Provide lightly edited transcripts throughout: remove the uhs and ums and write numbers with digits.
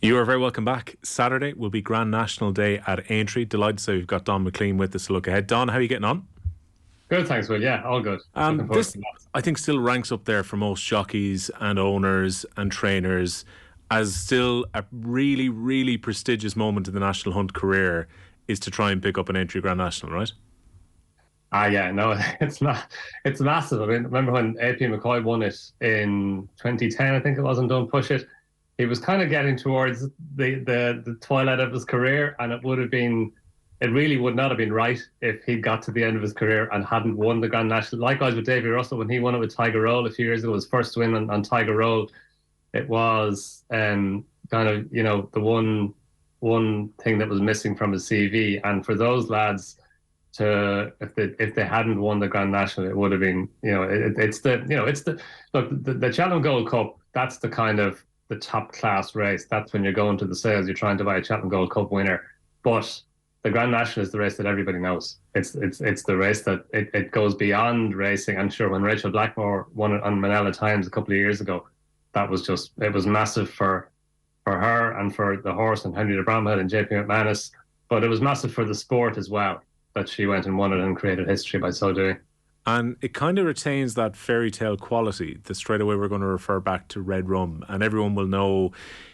You are very welcome back. Saturday will be Grand National Day at Aintree. Delighted to say we've got Donn McClean with us to look ahead. Don, how are you getting on? Good, thanks, Will. Yeah, all good. Looking forward This, to that. I think, still ranks up there for most jockeys and owners and trainers as still a really, really prestigious moment in the National Hunt career is to try and pick up an Aintree Grand National, right? Yeah, no, it's not. It's massive. I mean, remember when AP McCoy won it in 2010? I think it was, and Don't Push It. He was kind of getting towards the twilight of his career, and it really would not have been right if he got to the end of his career and hadn't won the Grand National. Likewise with Davy Russell when he won it with Tiger Roll a few years ago, his first win on Tiger Roll. It was kind of the one thing that was missing from his CV, and for those lads to if they hadn't won the Grand National, it would have been it's the look the Cheltenham Gold Cup. That's the kind of the top class race. That's when you're going to the sales. You're trying to buy a Cheltenham Gold Cup winner, but the Grand National is the race that everybody knows. It's the race that it goes beyond racing. I'm sure when Rachel Blackmore won it on Manila Times a couple of years ago, it was massive for her and for the horse and Henry de Bromhead and JP McManus, but it was massive for the sport as well that she went and won it and created history by so doing. And it kind of retains that fairy tale quality that straight away we're going to refer back to Red Rum. And everyone will know,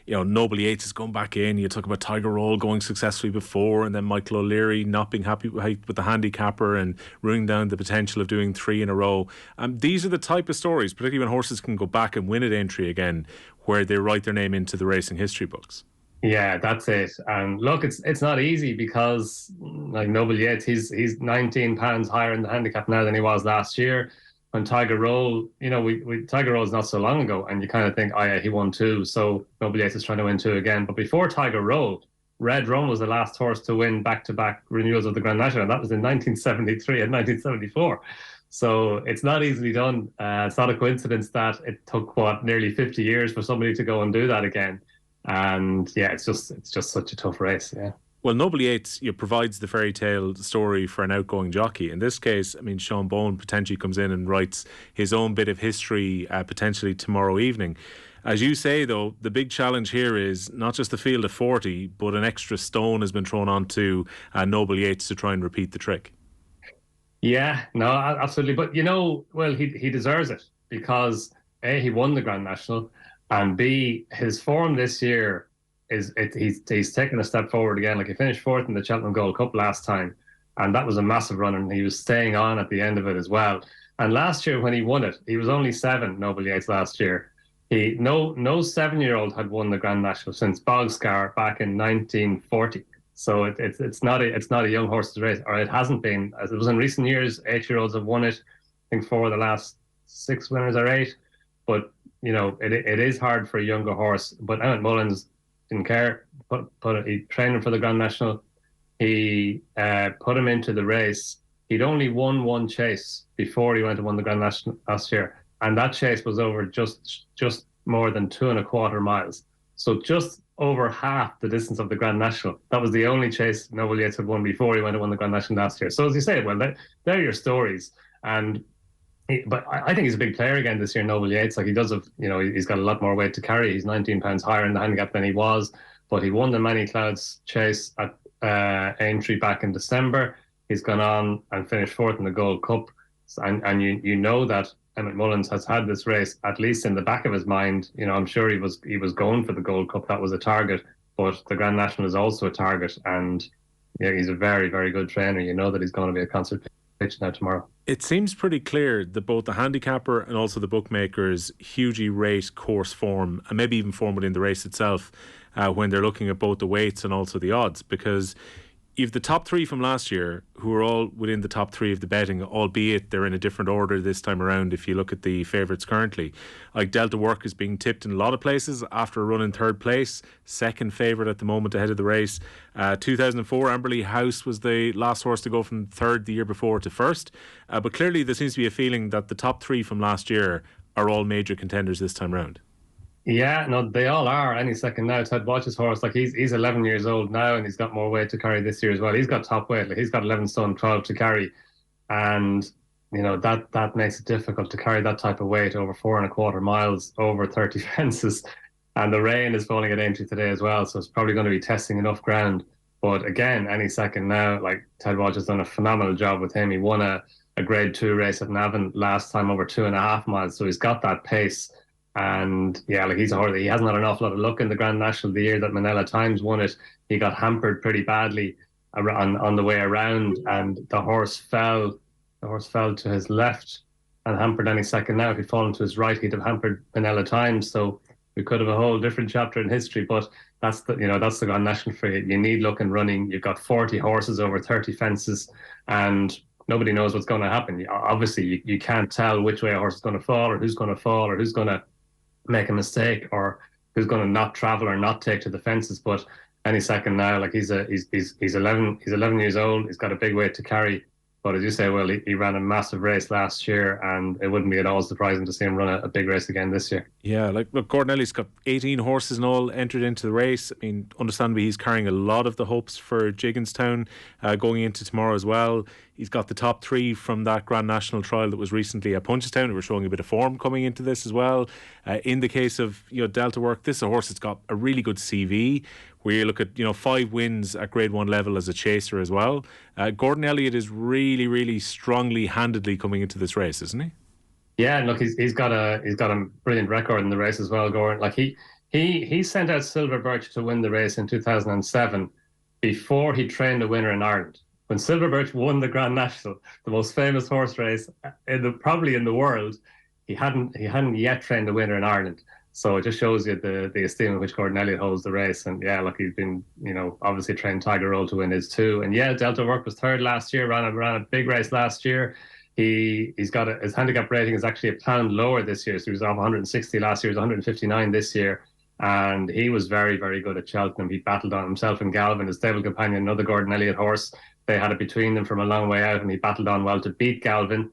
Noble Yates is going back in. You talk about Tiger Roll going successfully before, and then Michael O'Leary not being happy with the handicapper and ruining down the potential of doing three in a row. These are the type of stories, particularly when horses can go back and win at Aintree again, where they write their name into the racing history books. Yeah, that's it. And look, it's not easy because like Noble Yates, he's 19 pounds higher in the handicap now than he was last year. When Tiger Roll, Tiger Roll is not so long ago, and you kind of think, oh yeah, he won two, so Noble Yates is trying to win two again. But before Tiger Roll, Red Rum was the last horse to win back-to-back renewals of the Grand National, and that was in 1973 and 1974. So it's not easily done. It's not a coincidence that it took nearly 50 years for somebody to go and do that again. And yeah, it's just such a tough race. Yeah. Well, Noble Yates provides the fairy tale story for an outgoing jockey. In this case, I mean, Sean Bowen potentially comes in and writes his own bit of history potentially tomorrow evening. As you say, though, the big challenge here is not just the field of 40, but an extra stone has been thrown onto Noble Yates to try and repeat the trick. Yeah, no, absolutely. But well, he deserves it because A, he won the Grand National, and B, his form this year he's taken a step forward again. Like he finished fourth in the Cheltenham Gold Cup last time, and that was a massive run, and he was staying on at the end of it as well. And last year when he won it, he was only 7, Noble Yates last year. No 7-year-old had won the Grand National since Bogscar back in 1940. So it's not a young horse's race, or it hasn't been. As it was in recent years, 8-year-olds have won it. I think 4 of the last 6 winners are 8. But it is hard for a younger horse. But Emmett Mullins didn't care. He trained him for the Grand National. He put him into the race. He'd only won one chase before he went and won the Grand National last year, and that chase was over just more than 2.25 miles. So just over half the distance of the Grand National. That was the only chase Noble Yates had won before he went and won the Grand National last year. So as you say, well, they're your stories. But I think he's a big player again this year, Noble Yates. Like he does have, he's got a lot more weight to carry. He's 19 pounds higher in the handicap than he was, but he won the Many Clouds chase at Aintree back in December. He's gone on and finished fourth in the Gold Cup. And you know that Emmett Mullins has had this race at least in the back of his mind. I'm sure he was going for the Gold Cup. That was a target, but the Grand National is also a target. And he's a very, very good trainer. You know that he's going to be a concert pitch now tomorrow. It seems pretty clear that both the handicapper and also the bookmakers hugely rate course form and maybe even form within the race itself when they're looking at both the weights and also the odds, because you've the top 3 from last year who are all within the top 3 of the betting, albeit they're in a different order this time around if you look at the favourites currently. Like Delta Work is being tipped in a lot of places after a run in third place, second favourite at the moment ahead of the race. 2004 Amberley House was the last horse to go from third the year before to first, but clearly there seems to be a feeling that the top 3 from last year are all major contenders this time round. Yeah, no, they all are any second now. Ted Watch's horse, like he's 11 years old now, and he's got more weight to carry this year as well. He's got top weight, like he's got 11 stone 12 to carry, and that makes it difficult to carry that type of weight over 4.25 miles over 30 fences. And the rain is falling at Aintree today as well, so it's probably going to be testing enough ground. But again, any second now, like Ted Walsh has done a phenomenal job with him. He won a Grade 2 race at Navan last time over 2.5 miles, so he's got that pace. And yeah, like he's a horse. He hasn't had an awful lot of luck in the Grand National. The year that Manila Times won it, he got hampered pretty badly on the way around, and the horse fell. The horse fell to his left and hampered any second now. If he'd fallen to his right, he'd have hampered Manila Times. So we could have a whole different chapter in history. But that's the Grand National for you. You need luck and running. You've got 40 horses over 30 fences, and nobody knows what's going to happen. Obviously, you can't tell which way a horse is going to fall, or who's going to fall, or who's going to make a mistake, or who's going to not travel or not take to the fences. But any second now, like he's 11 years old. He's got a big weight to carry. But as you say, well, he ran a massive race last year, and it wouldn't be at all surprising to see him run a big race again this year. Yeah, like look, Gordon Elliott's got 18 horses in all entered into the race. I mean, understandably, he's carrying a lot of the hopes for Gigginstown going into tomorrow as well. He's got the top three from that Grand National trial that was recently at Punchestown, who were showing a bit of form coming into this as well. In the case of Delta Work, this is a horse that's got a really good CV, where you look at 5 wins at Grade 1 level as a chaser as well. Gordon Elliott is really, really strongly handedly coming into this race, isn't he? Yeah, and look, he's got a brilliant record in the race as well, Gordon. Like he sent out Silver Birch to win the race in 2007 before he trained a winner in Ireland. When Silver Birch won the Grand National, the most famous horse race probably in the world, he hadn't yet trained a winner in Ireland. So it just shows you the esteem in which Gordon Elliott holds the race. And yeah, look, he's been, obviously trained Tiger Roll to win his too. And yeah, Delta Work was third last year, ran a big race last year. He's got his handicap rating is actually £1 lower this year. So he was off 160 last year, he was 159 this year. And he was very, very good at Cheltenham. He battled on himself and Galvin, his stable companion, another Gordon Elliott horse. They had it between them from a long way out, and he battled on well to beat Galvin.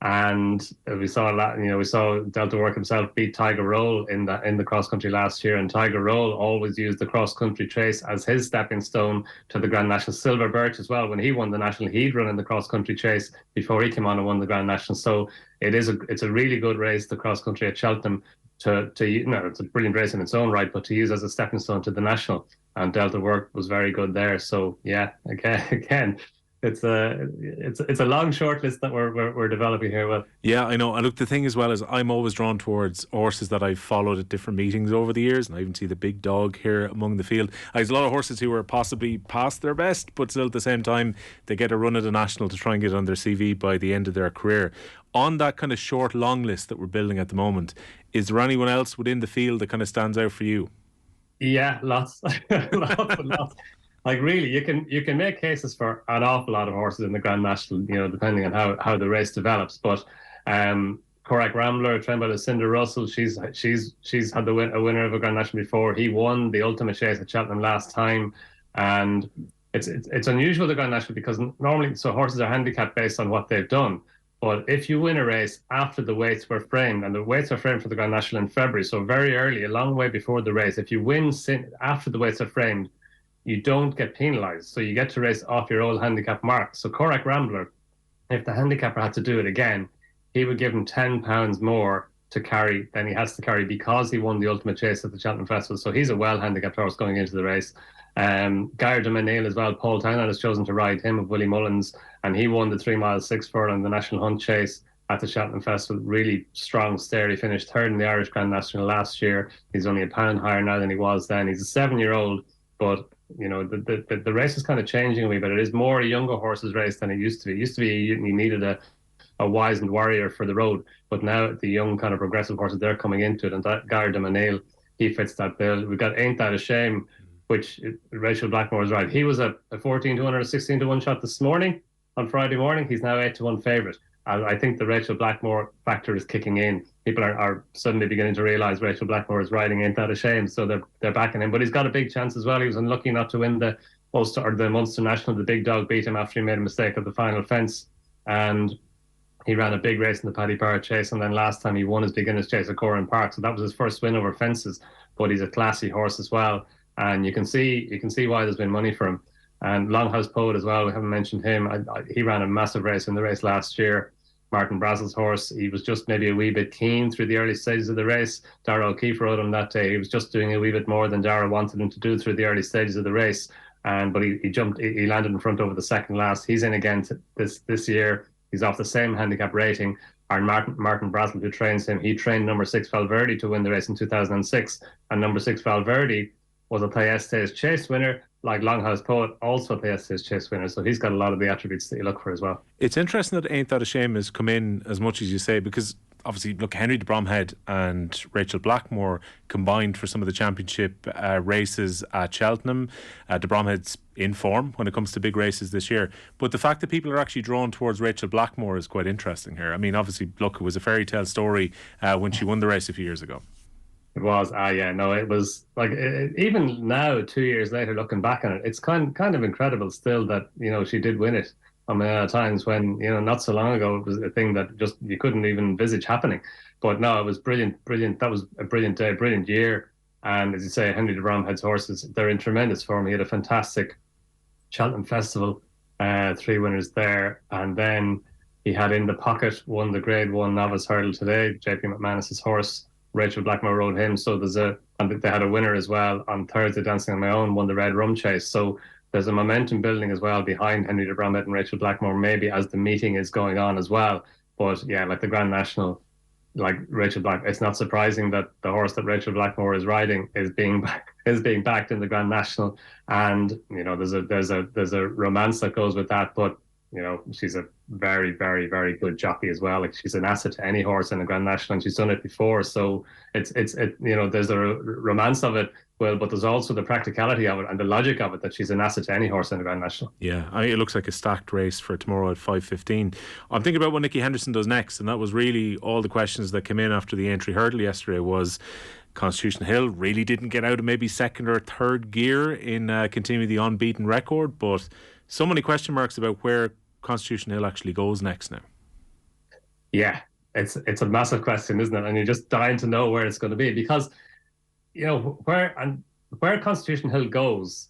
And we saw Delta Work himself beat Tiger Roll in the cross country last year. And Tiger Roll always used the cross country chase as his stepping stone to the Grand National. Silver Birch as well. When he won the national, he'd run in the cross country chase before he came on and won the Grand National. So it's a really good race, the cross country at Cheltenham. It's a brilliant race in its own right, but to use as a stepping stone to the national. And Delta Work was very good there. So yeah, again. It's a long short list that we're developing here. Well, yeah, I know. And look, the thing as well is I'm always drawn towards horses that I've followed at different meetings over the years, and I even see the big dog here among the field. There's a lot of horses who are possibly past their best, but still at the same time they get a run at a national to try and get on their CV by the end of their career. On that kind of short long list that we're building at the moment, is there anyone else within the field that kind of stands out for you? Yeah, lots, lots. Like really, you can make cases for an awful lot of horses in the Grand National, depending on how the race develops. But Korak Rambler, trained by Lucinda Russell, she's had a winner of a Grand National before. He won the Ultimate Chase at Cheltenham last time, and it's unusual, the Grand National, because normally horses are handicapped based on what they've done. But if you win a race after the weights were framed, and the weights are framed for the Grand National in February, so very early, a long way before the race, if you win after the weights are framed, you don't get penalised. So you get to race off your old handicap mark. So Korak Rambler, if the handicapper had to do it again, he would give him £10 more to carry than he has to carry because he won the Ultimate Chase at the Cheltenham Festival. So he's a well-handicapped horse going into the race. Gair de Menil as well, Paul Townend has chosen to ride him of Willie Mullins, and he won the 3 mile 6 furlong, the National Hunt Chase at the Cheltenham Festival. Really strong stare. He finished third in the Irish Grand National last year. He's only £1 higher now than he was then. He's a 7-year-old, but the race is kind of changing a wee bit. It is more a younger horse's race than it used to be. It used to be you needed a wizened warrior for the road, but now the young kind of progressive horses, they're coming into it, and that Gair de Menil, he fits that bill. We've got Ain't That a Shame, which Rachel Blackmore is right. He was a 14 to 1 or a 16 to 1 shot this morning on Friday morning. He's now 8 to 1 favourite. I think the Rachel Blackmore factor is kicking in. People are suddenly beginning to realise Rachel Blackmore is riding Ain't That a Shame, so they're backing him. But he's got a big chance as well. He was unlucky not to win the Munster National. The big dog beat him after he made a mistake at the final fence, and he ran a big race in the Paddy Power Chase. And then last time he won his beginner's chase at Coran Park, so that was his first win over fences. But he's a classy horse as well, and you can see why there's been money for him. And Longhouse Poet as well, we haven't mentioned him. He ran a massive race in the race last year. Martin Brazel's horse. He was just maybe a wee bit keen through the early stages of the race. Dara O'Keefe rode him that day. He was just doing a wee bit more than Dara wanted him to do through the early stages of the race. But he landed in front over the second last. He's in again this year. He's off the same handicap rating. Our Martin Brazel, who trains him, he trained number 6 Valverde to win the race in 2006. And number 6 Valverde was a Thyestes Chase winner, like Longhouse Poet, also a Thyestes Chase winner. So he's got a lot of the attributes that you look for as well. It's interesting that Ain't That a Shame has come in as much as you say, because obviously, look, Henry de Bromhead and Rachel Blackmore combined for some of the championship races at Cheltenham. De Bromhead's in form when it comes to big races this year. But the fact that people are actually drawn towards Rachel Blackmore is quite interesting here. I mean, obviously, look, it was a fairy tale story when she won the race a few years ago. It was, yeah, no, it was like even now, 2 years later, looking back on it, it's kind of incredible still that she did win it. I mean, at times when not so long ago it was a thing that just you couldn't even envisage happening. But no, it was brilliant. That was a brilliant day, brilliant year. And as you say, Henry de Bromhead's horses, they're in tremendous form. He had a fantastic Cheltenham Festival, 3 winners there, and then he had in the pocket won the Grade 1 novice hurdle today. JP McManus's horse. Rachel Blackmore rode him, so and they had a winner as well on Thursday. Dancing on My Own won the Red Rum Chase, so there's a momentum building as well behind Henry de Bromhead and Rachel Blackmore, maybe as the meeting is going on as well. But yeah, like the Grand National, like Rachel Black, it's not surprising that the horse that Rachel Blackmore is riding is being backed in the Grand National, and there's a romance that goes with that, but she's a very, very, very good jockey as well. Like she's an asset to any horse in the Grand National, and she's done it before. So it's there's a romance of it, but there's also the practicality of it and the logic of it that she's an asset to any horse in the Grand National. Yeah, I mean, it looks like a stacked race for tomorrow at 5:15. I'm thinking about what Nicky Henderson does next, and that was really all the questions that came in after the Aintree hurdle yesterday. Was Constitution Hill really didn't get out of maybe second or third gear in continuing the unbeaten record, but so many question marks about where Constitution Hill actually goes next now. Yeah, it's a massive question, isn't it? And you're just dying to know where it's going to be, because where Constitution Hill goes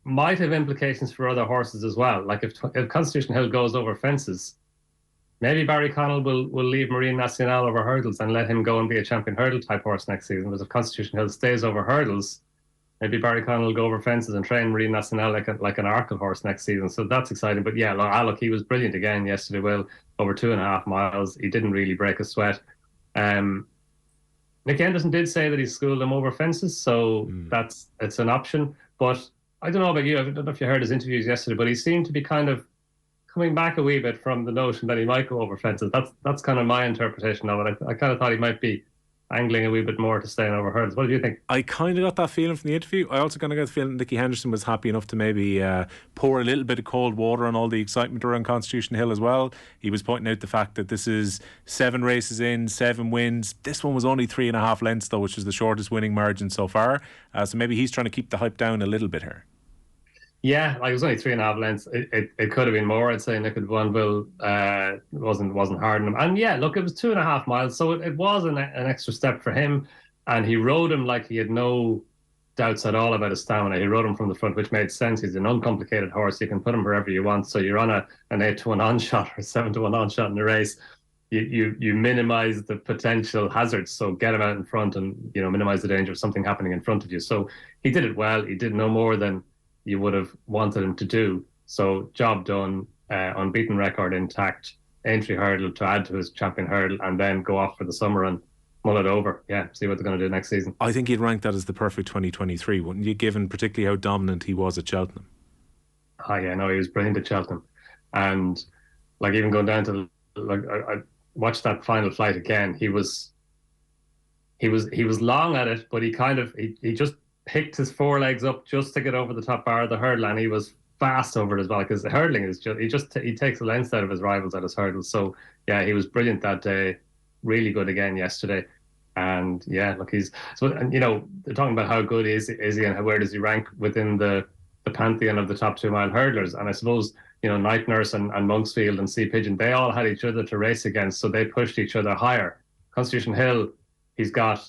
might have implications for other horses as well. Like if Constitution Hill goes over fences, maybe Barry Connell will leave Marine Nationale over hurdles and let him go and be a champion hurdle type horse next season. But if Constitution Hill stays over hurdles, maybe Barry Connell will go over fences and train Marine Nationale like an Arkle horse next season. So that's exciting. But yeah, look, he was brilliant again yesterday, Will, over 2.5 miles. He didn't really break a sweat. Nick Henderson did say that he schooled him over fences, so it's an option. But I don't know about you. I don't know if you heard his interviews yesterday, but he seemed to be kind of coming back a wee bit from the notion that he might go over fences. That's kind of my interpretation of it. I kind of thought he might be angling a wee bit more to staying over hurdles. What do you think? I kind of got that feeling from the interview. I also kind of got the feeling Nicky Henderson was happy enough to maybe pour a little bit of cold water on all the excitement around Constitution Hill as well. He was pointing out the fact that this is 7 races in, 7 wins. This one was only 3.5 lengths though, which is the shortest winning margin so far. So maybe he's trying to keep the hype down a little bit here. Yeah, like it was only 3.5 lengths. It could have been more. I'd say Nick Vanville wasn't hard on him. And yeah, look, it was 2.5 miles, so it was an extra step for him. And he rode him like he had no doubts at all about his stamina. He rode him from the front, which made sense. He's an uncomplicated horse. You can put him wherever you want. So you're on an 8-1 on-shot or 7-1 on-shot in the race. You minimise the potential hazards. So get him out in front and minimise the danger of something happening in front of you. So he did it well. He did no more than you would have wanted him to do. So job done, unbeaten record intact, Aintree hurdle to add to his champion hurdle, and then go off for the summer and mull it over. Yeah, see what they're going to do next season. I think you'd rank that as the perfect 2023, wouldn't you, given particularly how dominant he was at Cheltenham? Oh yeah, no, he was brilliant at Cheltenham. And like even going down to, like, I watched that final flight again. He was long at it, but he just picked his 4 legs up just to get over the top bar of the hurdle, and he was fast over it as well, because the hurdling is he takes the length out of his rivals at his hurdles. So yeah, he was brilliant that day, really good again yesterday. And yeah, look, they're talking about how good is he and where does he rank within the pantheon of the top 2 mile hurdlers. And I suppose Night Nurse and Monksfield and Sea Pigeon, they all had each other to race against, so they pushed each other higher. Constitution Hill, he's got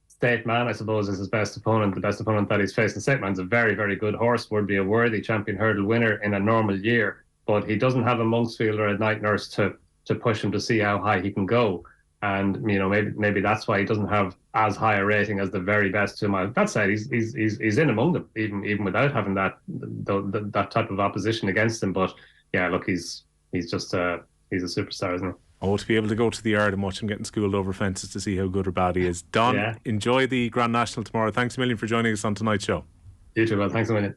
State Man, I suppose, is his best opponent, the best opponent that he's facing. State Man's a very, very good horse, would be a worthy champion hurdle winner in a normal year, but he doesn't have a Monksfield or a Night Nurse to to push him to see how high he can go. And maybe that's why he doesn't have as high a rating as the very best 2 miles. That said, he's in among them, even without having that type of opposition against him. But yeah, look, he's just he's a superstar, isn't he? Oh, to be able to go to the yard and watch him getting schooled over fences to see how good or bad he is. Donn, enjoy the Grand National tomorrow. Thanks a million for joining us on tonight's show. You too, well. Thanks a million.